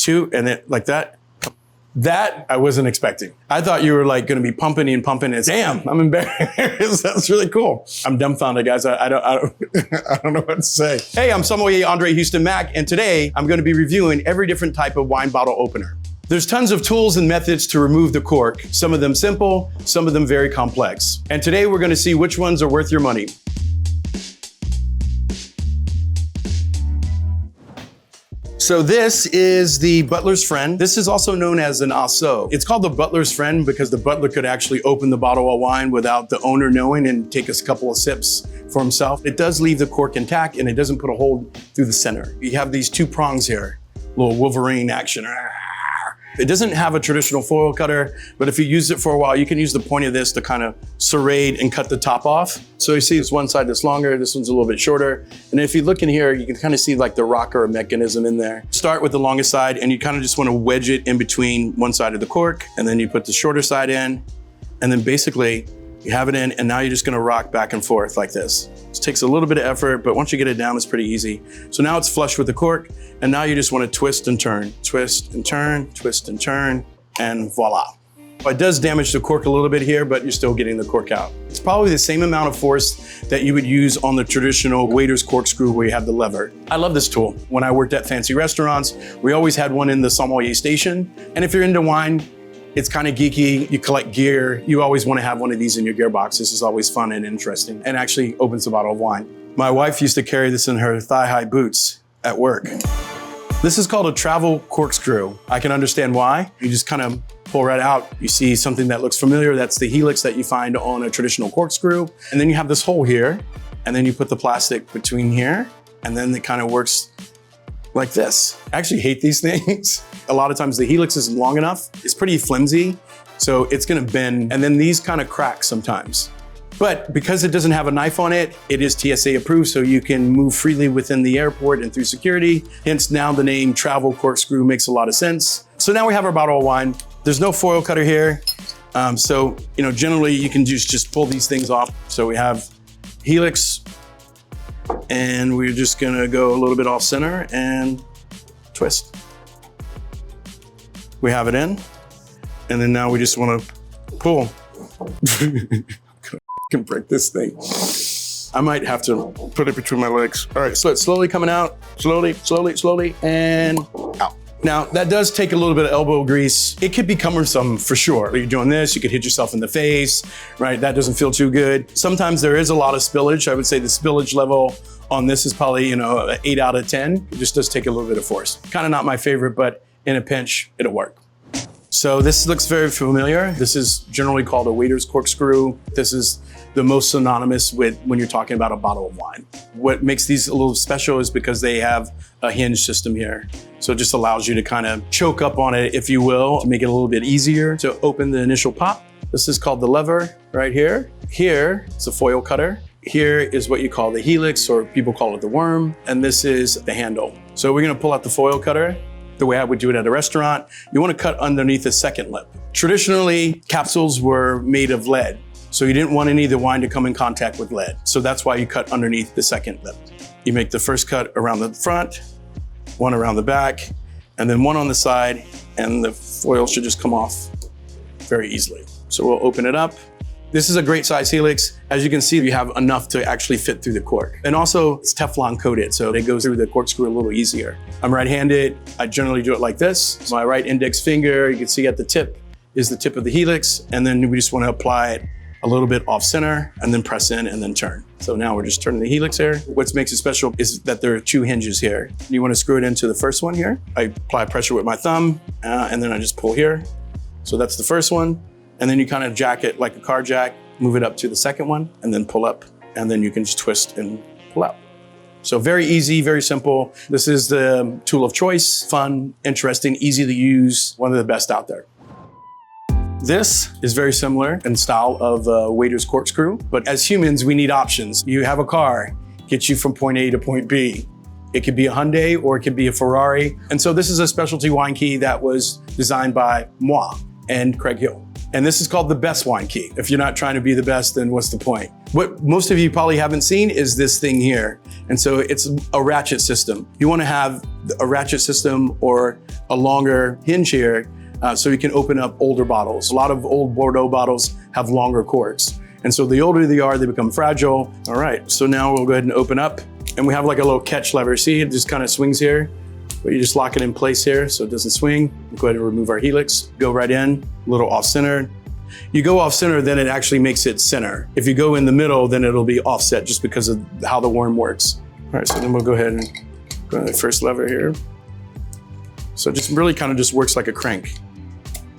2, and then like that. That I wasn't expecting. I thought you were like going to be pumping and pumping and damn, I'm embarrassed. That's really cool. I'm dumbfounded, guys. I don't know what to say. Hey, I'm Sommelier André Hueston Mack, and today I'm going to be reviewing every different type of wine bottle opener. There's tons of tools and methods to remove the cork. Some of them simple, some of them very complex. And today we're going to see which ones are worth your money. So this is the butler's friend. This is also known as an asso. It's called the butler's friend because the butler could actually open the bottle of wine without the owner knowing and take a couple of sips for himself. It does leave the cork intact and it doesn't put a hole through the center. You have these 2 prongs here, little Wolverine action. It doesn't have a traditional foil cutter, but if you use it for a while, you can use the point of this to kind of serrate and cut the top off. So you see this one side that's longer, this one's a little bit shorter. And if you look in here, you can kind of see like the rocker mechanism in there. Start with the longest side and you kind of just want to wedge it in between one side of the cork, and then you put the shorter side in, and then basically you have it in, and now you're just going to rock back and forth like this. It takes a little bit of effort, but once you get it down, it's pretty easy. So now it's flush with the cork, and now you just want to twist and turn, twist and turn, twist and turn, and voila. It does damage the cork a little bit here, but you're still getting the cork out. It's probably the same amount of force that you would use on the traditional waiter's corkscrew where you have the lever. I love this tool. When I worked at fancy restaurants, we always had one in the sommelier station. And if you're into wine, it's kind of geeky, you collect gear, you always want to have one of these in your gearbox. This is always fun and interesting, and actually opens a bottle of wine. My wife used to carry this in her thigh-high boots at work. This is called a travel corkscrew. I can understand why. You just kind of pull right out. You see something that looks familiar. That's the helix that you find on a traditional corkscrew. And then you have this hole here, and then you put the plastic between here, and then it kind of works like this. I actually hate these things. A lot of times the helix isn't long enough. It's pretty flimsy, so it's gonna bend, and then these kind of crack sometimes. But because it doesn't have a knife on it, it is TSA approved, so you can move freely within the airport and through security. Hence now the name travel corkscrew makes a lot of sense. So now we have our bottle of wine. There's no foil cutter here. So generally you can just pull these things off. So we have helix, and we're just gonna go a little bit off center and twist. We have it in, and then now we just wanna pull. I'm gonna break this thing. I might have to put it between my legs. All right, so it's slowly coming out, slowly, slowly, slowly, and out. Now, that does take a little bit of elbow grease. It could be cumbersome for sure. You're doing this, you could hit yourself in the face, right? That doesn't feel too good. Sometimes there is a lot of spillage. I would say the spillage level on this is probably, an 8 out of 10. It just does take a little bit of force. Kind of not my favorite, but in a pinch, it'll work. So this looks very familiar. This is generally called a waiter's corkscrew. This is the most synonymous with when you're talking about a bottle of wine. What makes these a little special is because they have a hinge system here. So it just allows you to kind of choke up on it, if you will, to make it a little bit easier to open the initial pop. This is called the lever right here. Here, it's a foil cutter. Here is what you call the helix, or people call it the worm. And this is the handle. So we're gonna pull out the foil cutter. The way I would do it at a restaurant, you want to cut underneath the second lip. Traditionally, capsules were made of lead, so you didn't want any of the wine to come in contact with lead. So that's why you cut underneath the second lip. You make the first cut around the front, one around the back, and then one on the side, and the foil should just come off very easily. So we'll open it up. This is a great size helix. As you can see, you have enough to actually fit through the cork. And also it's Teflon coated, so it goes through the corkscrew a little easier. I'm right-handed. I generally do it like this. My right index finger, you can see at the tip, is the tip of the helix. And then we just want to apply it a little bit off center and then press in and then turn. So now we're just turning the helix here. What makes it special is that there are 2 hinges here. You want to screw it into the first one here. I apply pressure with my thumb and then I just pull here. So that's the first one. And then you kind of jack it like a car jack, move it up to the second one, and then pull up. And then you can just twist and pull out. So very easy, very simple. This is the tool of choice. Fun, interesting, easy to use, one of the best out there. This is very similar in style of waiter's corkscrew, but as humans, we need options. You have a car, gets you from point A to point B. It could be a Hyundai or it could be a Ferrari. And so this is a specialty wine key that was designed by moi and Craighill. And this is called the best wine key. If you're not trying to be the best, then what's the point? What most of you probably haven't seen is this thing here. And so it's a ratchet system. You want to have a ratchet system or a longer hinge here so you can open up older bottles. A lot of old Bordeaux bottles have longer corks. And so the older they are, they become fragile. All right, so now we'll go ahead and open up. And we have like a little catch lever. See, it just kind of swings here, but you just lock it in place here so it doesn't swing. We'll go ahead and remove our helix, go right in, a little off center. You go off center, then it actually makes it center. If you go in the middle, then it'll be offset just because of how the worm works. All right, so then we'll go ahead and go to the first lever here. So it just really kind of just works like a crank.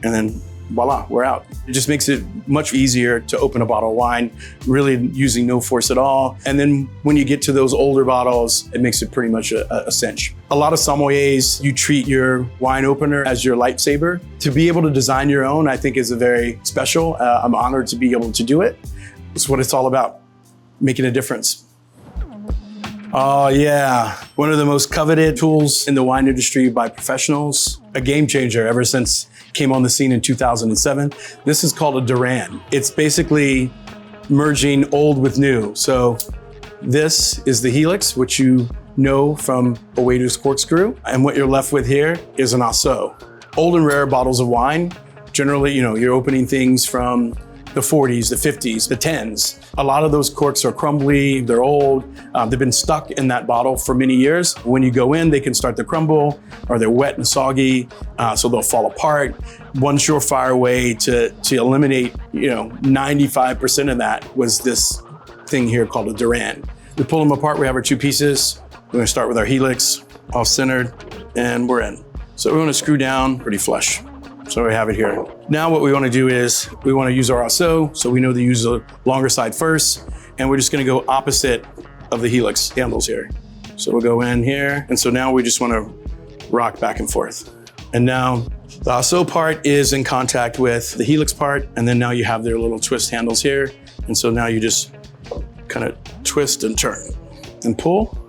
And then voila, we're out. It just makes it much easier to open a bottle of wine, really using no force at all. And then when you get to those older bottles, it makes it pretty much a cinch. A lot of sommeliers, you treat your wine opener as your lightsaber. To be able to design your own, I think is a very special. I'm honored to be able to do it. It's what it's all about, making a difference. Oh yeah, one of the most coveted tools in the wine industry by professionals, a game changer ever since came on the scene in 2007. This is called a Durand. It's basically merging old with new. So this is the helix, which you know from a waiter's corkscrew. And what you're left with here is an Asso. Old and rare bottles of wine, generally, you're opening things from the 40s, the 50s, the 10s. A lot of those corks are crumbly, they're old, they've been stuck in that bottle for many years. When you go in, they can start to crumble, or they're wet and soggy, so they'll fall apart. One surefire way to eliminate 95% of that was this thing here called a Durand. We pull them apart, we have our two pieces. We're gonna start with our helix, off-centered, and we're in. So we're gonna screw down pretty flush. So we have it here. Now what we want to do is we want to use our Asso, so we know to use the longer side first, and we're just going to go opposite of the helix handles here. So we'll go in here, and so now we just want to rock back and forth. And now the Asso part is in contact with the helix part, and then now you have their little twist handles here, and so now you just kind of twist and turn and pull,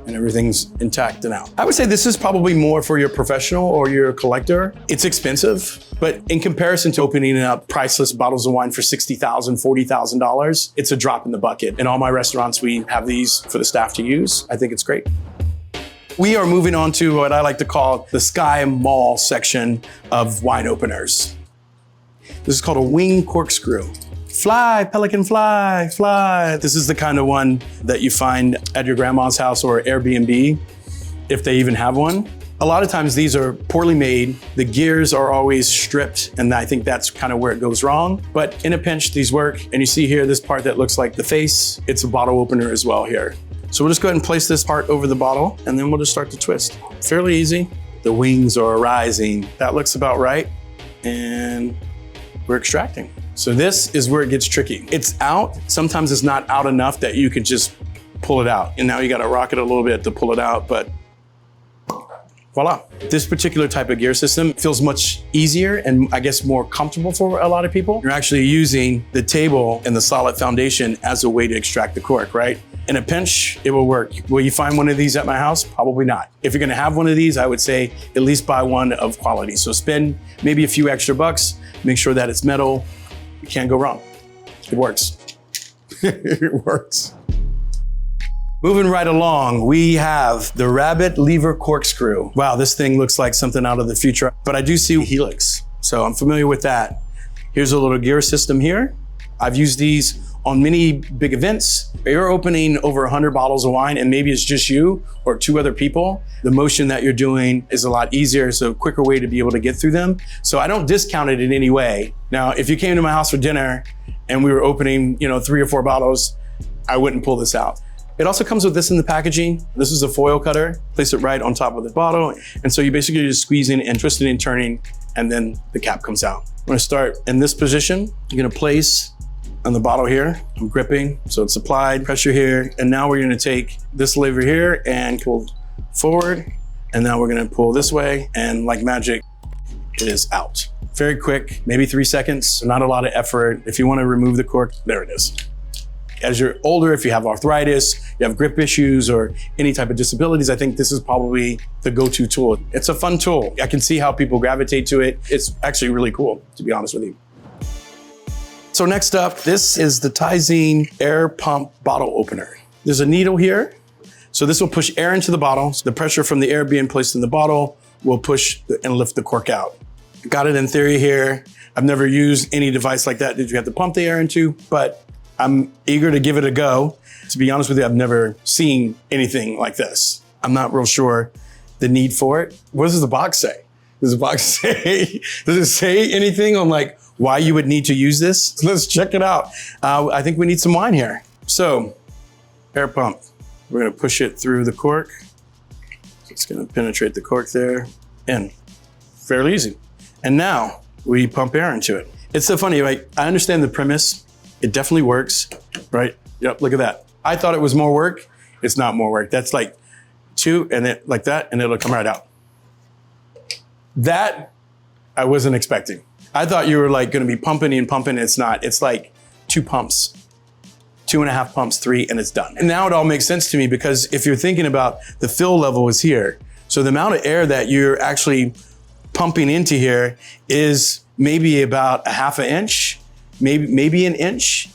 and everything's intact and out. I would say this is probably more for your professional or your collector. It's expensive, but in comparison to opening up priceless bottles of wine for $60,000, $40,000, it's a drop in the bucket. In all my restaurants, we have these for the staff to use. I think it's great. We are moving on to what I like to call the Sky Mall section of wine openers. This is called a wing corkscrew. Fly, pelican fly, fly. This is the kind of one that you find at your grandma's house or Airbnb, if they even have one. A lot of times these are poorly made. The gears are always stripped, and I think that's kind of where it goes wrong. But in a pinch, these work. And you see here, this part that looks like the face, it's a bottle opener as well here. So we'll just go ahead and place this part over the bottle, and then we'll just start to twist. Fairly easy. The wings are rising. That looks about right. And we're extracting. So this is where it gets tricky. It's out. Sometimes it's not out enough that you could just pull it out. And now you gotta rock it a little bit to pull it out, but voila. This particular type of gear system feels much easier and I guess more comfortable for a lot of people. You're actually using the table and the solid foundation as a way to extract the cork, right? In a pinch, it will work. Will you find one of these at my house? Probably not. If you're gonna have one of these, I would say at least buy one of quality. So spend maybe a few extra bucks, make sure that it's metal. You can't go wrong. It works. It works. Moving right along, we have the rabbit lever corkscrew. Wow, this thing looks like something out of the future, but I do see helix, so I'm familiar with that. Here's a little gear system here. I've used these on many big events. You're opening over 100 bottles of wine and maybe it's just you or two other people. The motion that you're doing is a lot easier. It's a quicker way to be able to get through them. So I don't discount it in any way. Now, if you came to my house for dinner and we were opening 3 or 4 bottles, I wouldn't pull this out. It also comes with this in the packaging. This is a foil cutter. Place it right on top of the bottle. And so you basically just squeezing and twisting and turning, and then the cap comes out. I'm gonna start in this position. You're gonna place on the bottle here. I'm gripping, so it's applied, pressure here. And now we're gonna take this lever here and pull forward. And now we're gonna pull this way, and like magic, it is out. Very quick, maybe 3 seconds, not a lot of effort. If you wanna remove the cork, there it is. As you're older, if you have arthritis, you have grip issues or any type of disabilities, I think this is probably the go-to tool. It's a fun tool. I can see how people gravitate to it. It's actually really cool, to be honest with you. So next up, this is the Tyzine air pump bottle opener. There's a needle here. So this will push air into the bottle. So the pressure from the air being placed in the bottle will push and lift the cork out. Got it in theory here. I've never used any device like that that you have to pump the air into, but I'm eager to give it a go. To be honest with you, I've never seen anything like this. I'm not real sure the need for it. What does the box say? Does the box say, does it say anything on like why you would need to use this? Let's check it out. I think we need some wine here. So, air pump. We're gonna push it through the cork. It's gonna penetrate the cork there, in. Fairly easy. And now we pump air into it. It's so funny, right? I understand the premise. It definitely works, right? Yep, look at that. I thought it was more work. It's not more work. That's like 2 and then like that, and it'll come right out. That I wasn't expecting. I thought you were like gonna be pumping and pumping. It's not. It's like 2 pumps, 2.5 pumps, 3, and it's done. And now it all makes sense to me because if you're thinking about the fill level is here. So the amount of air that you're actually pumping into here is maybe about 1/2 inch, maybe an inch.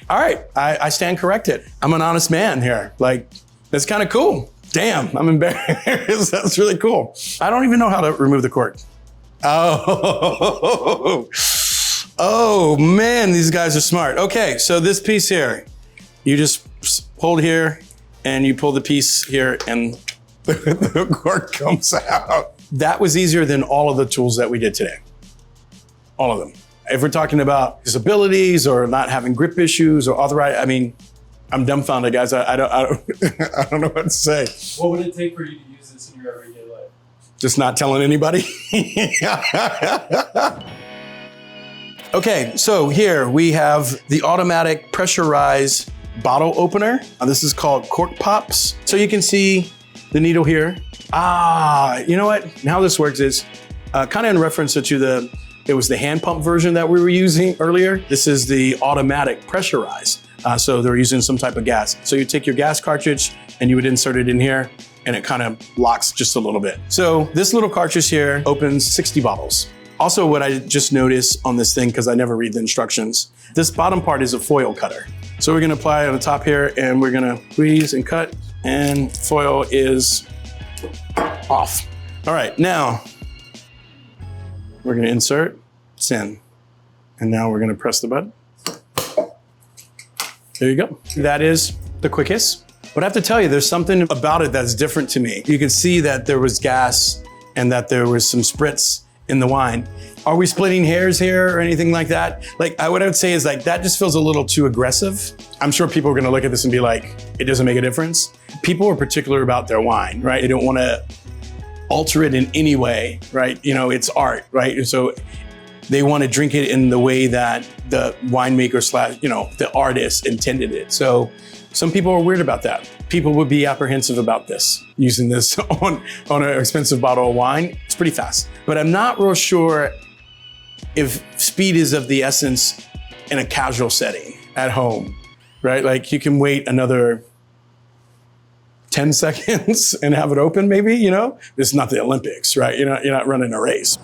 All right, I stand corrected. I'm an honest man here. Like, that's kind of cool. Damn, I'm embarrassed. That's really cool. I don't even know how to remove the cork. Oh man, these guys are smart. Okay, so this piece here, you just hold here and you pull the piece here and the cork comes out. That was easier than all of the tools that we did today. All of them. If we're talking about disabilities or not having grip issues or arthritis, I mean, I'm dumbfounded, guys. I don't know what to say. What would it take for you to use this in your everyday life? Just not telling anybody. Okay, so here we have the automatic pressurized bottle opener. This is called cork pops. So you can see the needle here. You know what? And how this works is kind of in reference to it was the hand pump version that we were using earlier. This is the automatic pressurized. So they're using some type of gas. So you take your gas cartridge and you would insert it in here and it kind of locks just a little bit. So this little cartridge here opens 60 bottles. Also, what I just noticed on this thing, because I never read the instructions, this bottom part is a foil cutter. So we're gonna apply it on the top here and we're gonna squeeze and cut, and foil is off. All right, now we're gonna insert, it's in. And now we're gonna press the button. There you go. That is the quickest. But I have to tell you, there's something about it that's different to me. You can see that there was gas and that there was some spritz in the wine. Are we splitting hairs here or anything like that? Like, what I would say is like, that just feels a little too aggressive. I'm sure people are gonna look at this and be like, it doesn't make a difference. People are particular about their wine, right? They don't wanna alter it in any way, right? You know, it's art, right? And so they wanna drink it in the way that the winemaker / the artist intended it. So some people are weird about that. People would be apprehensive about this, using this on an expensive bottle of wine. It's pretty fast. But I'm not real sure if speed is of the essence in a casual setting at home, right? Like you can wait another 10 seconds and have it open maybe, This is not the Olympics, right? You're not running a race.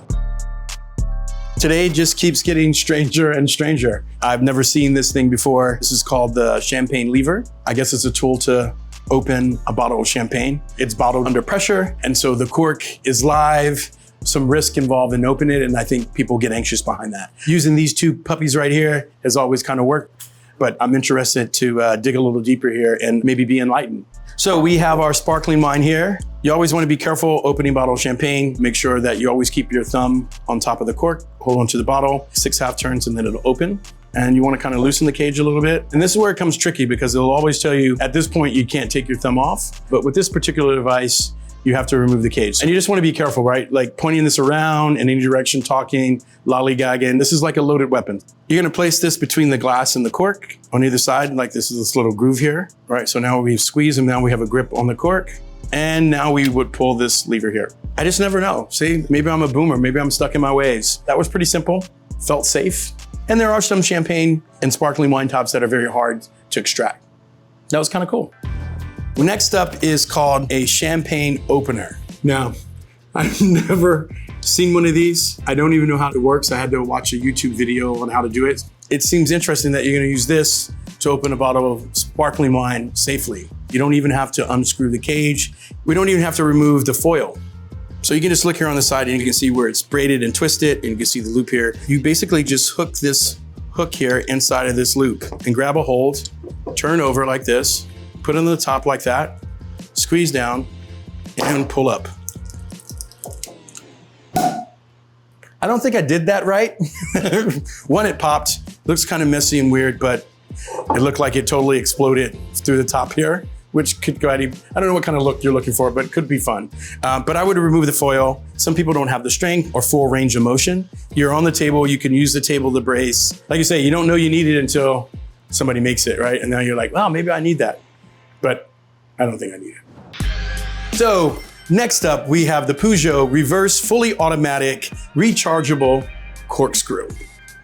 Today just keeps getting stranger and stranger. I've never seen this thing before. This is called the champagne lever. I guess it's a tool to open a bottle of champagne. It's bottled under pressure, and so the cork is live, some risk involved in opening it, and I think people get anxious behind that. Using these 2 puppies right here has always kind of worked, but I'm interested to dig a little deeper here and maybe be enlightened. So we have our sparkling wine here. You always want to be careful opening bottle of champagne. Make sure that you always keep your thumb on top of the cork, hold onto the bottle, 6 half turns, and then it'll open. And you want to kind of loosen the cage a little bit. And this is where it comes tricky because it'll always tell you at this point, you can't take your thumb off. But with this particular device, you have to remove the cage. And you just want to be careful, right? Like pointing this around in any direction, talking, lollygagging. This is like a loaded weapon. You're gonna place this between the glass and the cork on either side, like this is this little groove here, right? So now we've squeezed and now we have a grip on the cork. And now we would pull this lever here. I just never know. See, maybe I'm a boomer, maybe I'm stuck in my ways. That was pretty simple, felt safe. And there are some champagne and sparkling wine tops that are very hard to extract. That was kind of cool. Next up is called a champagne opener. Now, I've never seen one of these. I don't even know how it works. I had to watch a YouTube video on how to do it. it seems interesting that you're gonna use this to open a bottle of sparkling wine safely. You don't even have to unscrew the cage. We don't even have to remove the foil. So you can just look here on the side and you can see where it's braided and twisted, and you can see the loop here. You basically just hook this hook here inside of this loop and grab a hold, turn over like this, put it on the top like that, squeeze down, and pull up. I don't think I did that right. One, it popped. Looks kind of messy and weird, but it looked like it totally exploded through the top here, which could go ahead. I don't know what kind of look you're looking for, but it could be fun. But I would remove the foil. Some people don't have the strength or full range of motion. You're on the table, you can use the table to brace. Like you say, you don't know you need it until somebody makes it, right? And now you're like, well, maybe I need that. But I don't think I need it. So next up, we have the Peugeot reverse fully automatic rechargeable corkscrew.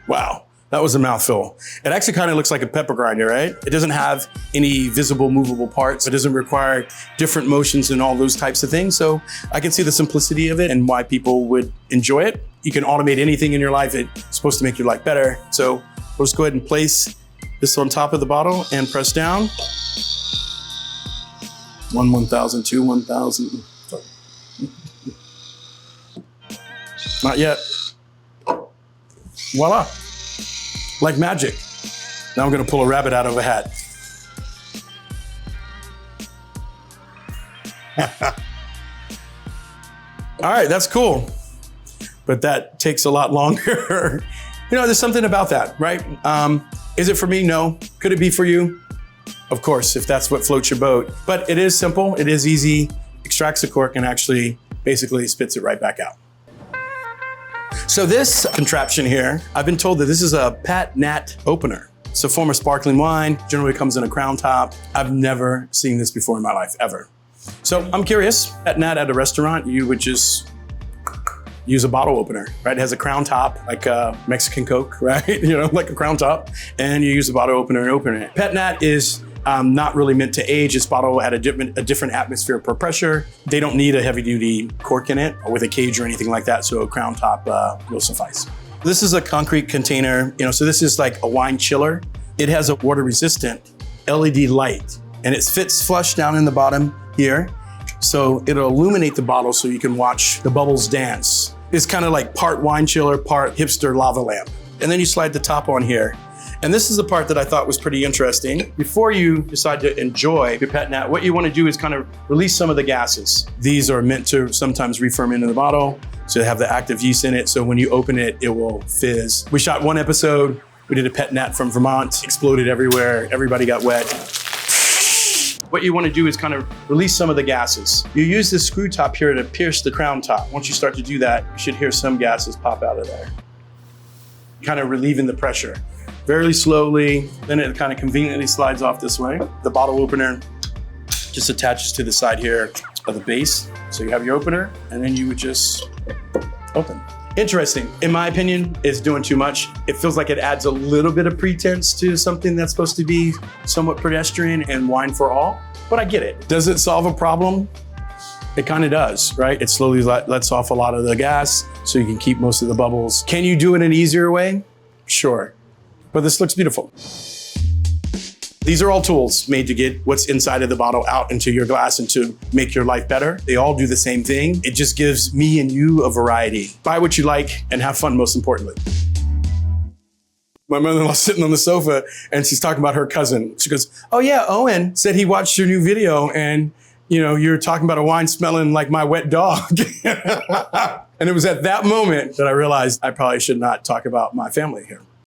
Wow. That was a mouthful. It actually kind of looks like a pepper grinder, right? It doesn't have any visible movable parts. It doesn't require different motions and all those types of things. So I can see the simplicity of it and why people would enjoy it. You can automate anything in your life. It's supposed to make your life better. So we'll just go ahead and place this on top of the bottle and press down. 1,000, 2, 1,000. Not yet. Voila. Like magic. Now I'm gonna pull a rabbit out of a hat. All right, that's cool. But that takes a lot longer. You know, there's something about that, right? Is it for me? No. Could it be for you? Of course, if that's what floats your boat. But it is simple, it is easy, extracts the cork and actually basically spits it right back out. So this contraption here, I've been told that this is a Pét-Nat opener. It's a form of sparkling wine, generally comes in a crown top. I've never seen this before in my life, ever. So I'm curious, Pét-Nat at a restaurant, you would just use a bottle opener, right? It has a crown top, like a Mexican Coke, right? You know, like a crown top, and you use the bottle opener and open it. Pét-Nat is not really meant to age. This bottle had a different atmosphere per pressure. They don't need a heavy duty cork in it or with a cage or anything like that, so a crown top will suffice. This is a concrete container, you know, so this is like a wine chiller. It has a water resistant LED light and it fits flush down in the bottom here. So it'll illuminate the bottle so you can watch the bubbles dance. It's kind of like part wine chiller, part hipster lava lamp. And then you slide the top on here. And this is the part that I thought was pretty interesting. Before you decide to enjoy your Pét-Nat, what you want to do is kind of release some of the gases. These are meant to sometimes re-ferment in the bottle, so they have the active yeast in it, so when you open it, it will fizz. We shot one episode, we did a Pét-Nat from Vermont, exploded everywhere, everybody got wet. What you want to do is kind of release some of the gases. You use this screw top here to pierce the crown top. Once you start to do that, you should hear some gases pop out of there. Kind of relieving the pressure. Very slowly, then it kind of conveniently slides off this way. The bottle opener just attaches to the side here of the base. So you have your opener, and then you would just open. Interesting. In my opinion, it's doing too much. It feels like it adds a little bit of pretense to something that's supposed to be somewhat pedestrian and wine for all, but I get it. Does it solve a problem? It kind of does, right? It slowly lets off a lot of the gas so you can keep most of the bubbles. Can you do it in an easier way? Sure. But this looks beautiful. These are all tools made to get what's inside of the bottle out into your glass and to make your life better. They all do the same thing. It just gives me and you a variety. Buy what you like and have fun, most importantly. My mother-in-law's sitting on the sofa and she's talking about her cousin. She goes, oh yeah, Owen said he watched your new video and you know, you're talking about a wine smelling like my wet dog. And it was at that moment that I realized I probably should not talk about my family here.